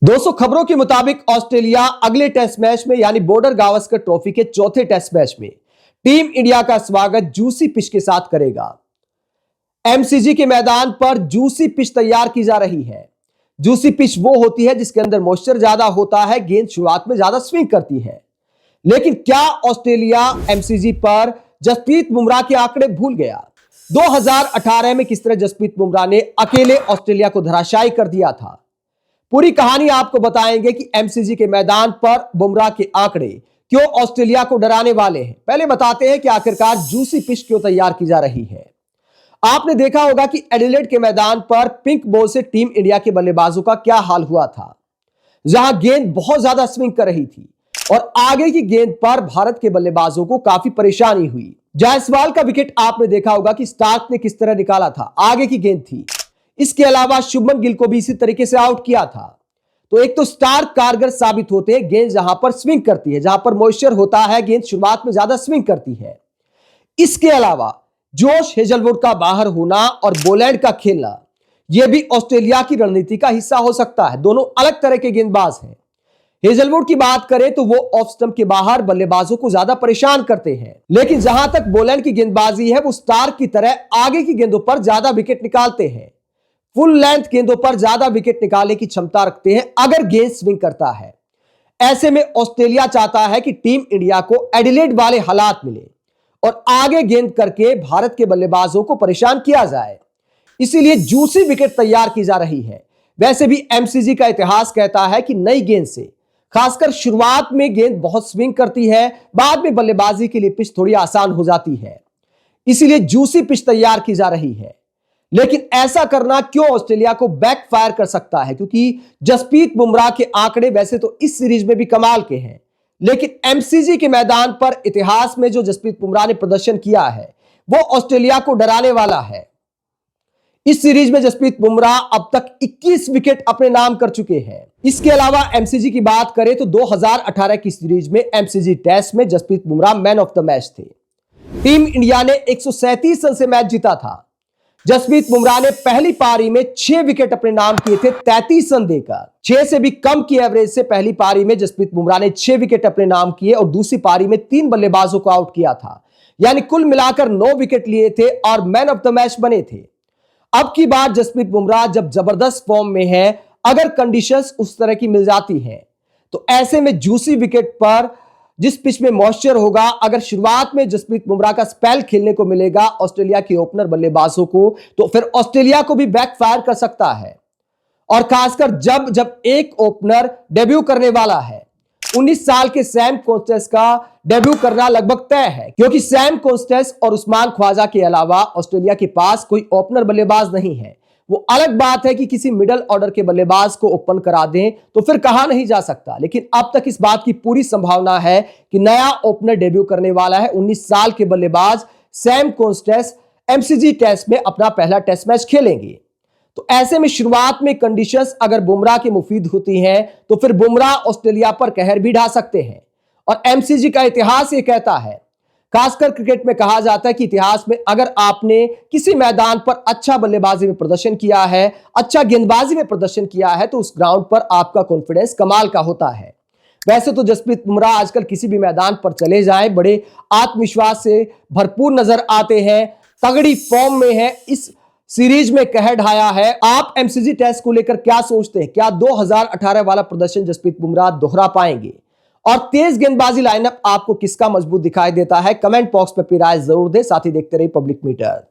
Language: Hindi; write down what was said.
दोस्तों, खबरों के मुताबिक ऑस्ट्रेलिया अगले टेस्ट मैच में यानी बॉर्डर गावस्कर ट्रॉफी के चौथे टेस्ट मैच में टीम इंडिया का स्वागत जूसी पिच के साथ करेगा। एमसीजी के मैदान पर जूसी पिच तैयार की जा रही है। जूसी पिच वो होती है जिसके अंदर मॉइस्चर ज्यादा होता है, गेंद शुरुआत में ज्यादा स्विंग करती है। लेकिन क्या ऑस्ट्रेलिया एमसीजी पर जसप्रीत बुमराह के आंकड़े भूल गया? 2018 में किस तरह जसप्रीत बुमराह ने अकेले ऑस्ट्रेलिया को धराशायी कर दिया था। पूरी कहानी आपको बताएंगे कि एमसीजी के मैदान पर बुमराह के आंकड़े क्यों ऑस्ट्रेलिया को डराने वाले हैं। पहले बताते हैं कि आखिरकार जूसी पिच क्यों तैयार की जा रही है। आपने देखा होगा कि एडिलेड के मैदान पर पिंक बॉल से टीम इंडिया के बल्लेबाजों का क्या हाल हुआ था, जहां गेंद बहुत ज्यादा स्विंग कर रही थी और आगे की गेंद पर भारत के बल्लेबाजों को काफी परेशानी हुई। जायसवाल का विकेट आपने देखा होगा कि स्टार्क ने किस तरह निकाला था, आगे की गेंद थी। इसके अलावा शुभमन गिल को भी इसी तरीके से आउट किया था। तो एक तो स्टार्क कारगर साबित होते हैं, गेंद जहां पर स्विंग करती है, जहां पर मॉइस्चर होता है, गेंद शुरुआत में ज्यादा स्विंग करती है। इसके अलावा जोश हेजलवुड का बाहर होना और बोलैंड का खेलना, यह भी ऑस्ट्रेलिया की रणनीति का हिस्सा हो सकता है। दोनों अलग तरह के गेंदबाज हैं। हेजलवुड की बात करें तो वो ऑफ स्टंप के बाहर बल्लेबाजों को ज्यादा परेशान करते हैं, लेकिन जहां तक बोलैंड की गेंदबाजी है वो स्टार्क की तरह आगे की गेंदों पर ज्यादा विकेट निकालते हैं। फुल लेंथ गेंदों पर ज्यादा विकेट निकालने की क्षमता रखते हैं अगर गेंद स्विंग करता है। ऐसे में ऑस्ट्रेलिया चाहता है कि टीम इंडिया को एडिलेड वाले हालात मिले और आगे गेंद करके भारत के बल्लेबाजों को परेशान किया जाए। इसीलिए जूसी विकेट तैयार की जा रही है। वैसे भी एमसीजी का इतिहास कहता है कि नई गेंद से, खासकर शुरुआत में गेंद बहुत स्विंग करती है, बाद में बल्लेबाजी के लिए पिच थोड़ी आसान हो जाती है। इसीलिए जूसी पिच तैयार की जा रही है। लेकिन ऐसा करना क्यों ऑस्ट्रेलिया को बैकफायर कर सकता है, क्योंकि जसप्रीत बुमराह के आंकड़े वैसे तो इस सीरीज में भी कमाल के हैं, लेकिन एमसीजी के मैदान पर इतिहास में जो जसप्रीत बुमराह ने प्रदर्शन किया है वो ऑस्ट्रेलिया को डराने वाला है। इस सीरीज में जसप्रीत बुमराह अब तक 21 विकेट अपने नाम कर चुके हैं। इसके अलावा एमसीजी की बात करें तो 2018 की सीरीज में एमसीजी टेस्ट में Jasprit Bumrah man of the match थे। टीम इंडिया ने 137 रन से मैच जीता था। जसप्रीत बुमराह ने पहली पारी में 6 विकेट अपने नाम किए थे 33 रन देकर। 6 से भी कम की एवरेज से पहली पारी में जसप्रीत बुमराह ने 6 विकेट अपने नाम किए और दूसरी पारी में 3 बल्लेबाजों को आउट किया था, यानी कुल मिलाकर 9 विकेट लिए थे और मैन ऑफ द मैच बने थे। अब की बार जसप्रीत बुमराह जब जबरदस्त फॉर्म में है, अगर कंडीशंस उस तरह की मिल जाती है तो ऐसे में जूसी विकेट पर जिस पिच में मॉइस्चर होगा, अगर शुरुआत में जसप्रीत बुमराह का स्पेल खेलने को मिलेगा ऑस्ट्रेलिया के ओपनर बल्लेबाजों को, तो फिर ऑस्ट्रेलिया को भी बैकफायर कर सकता है। और खासकर जब एक ओपनर डेब्यू करने वाला है। 19 साल के सैम कॉन्स्टेंस का डेब्यू करना लगभग तय है, क्योंकि सैम कॉन्स्टेंस और उस्मान ख्वाजा के अलावा ऑस्ट्रेलिया के पास कोई ओपनर बल्लेबाज नहीं है। वो अलग बात है कि किसी मिडिल ऑर्डर के बल्लेबाज को ओपन करा दें तो फिर कहा नहीं जा सकता, लेकिन अब तक इस बात की पूरी संभावना है कि नया ओपनर डेब्यू करने वाला है। 19 साल के बल्लेबाज सैम कॉन्स्टेंस एमसीजी टेस्ट में अपना पहला टेस्ट मैच खेलेंगे। तो ऐसे में शुरुआत में कंडीशंस अगर बुमराह के मुफीद होती हैं तो फिर बुमराह ऑस्ट्रेलिया पर कहर भी ढा सकते हैं। और एमसीजी का इतिहास ये कहता है, खासकर क्रिकेट में कहा जाता है कि इतिहास में अगर आपने किसी मैदान पर अच्छा बल्लेबाजी में प्रदर्शन किया है, अच्छा गेंदबाजी में प्रदर्शन किया है, तो उस ग्राउंड पर आपका कॉन्फिडेंस कमाल का होता है। वैसे तो जसप्रीत बुमराह आजकल किसी भी मैदान पर चले जाएं, बड़े आत्मविश्वास से भरपूर नजर आते हैं, तगड़ी फॉर्म में है, इस सीरीज में कहर ढाया है। आप एमसीजी टेस्ट को लेकर क्या सोचते हैं? क्या 2018 वाला प्रदर्शन जसप्रीत बुमराह दोहरा पाएंगे? और तेज गेंदबाजी लाइनअप आपको किसका मजबूत दिखाई देता है? कमेंट बॉक्स में अपनी राय जरूर दें। साथ ही देखते रहिए पब्लिक मीटर।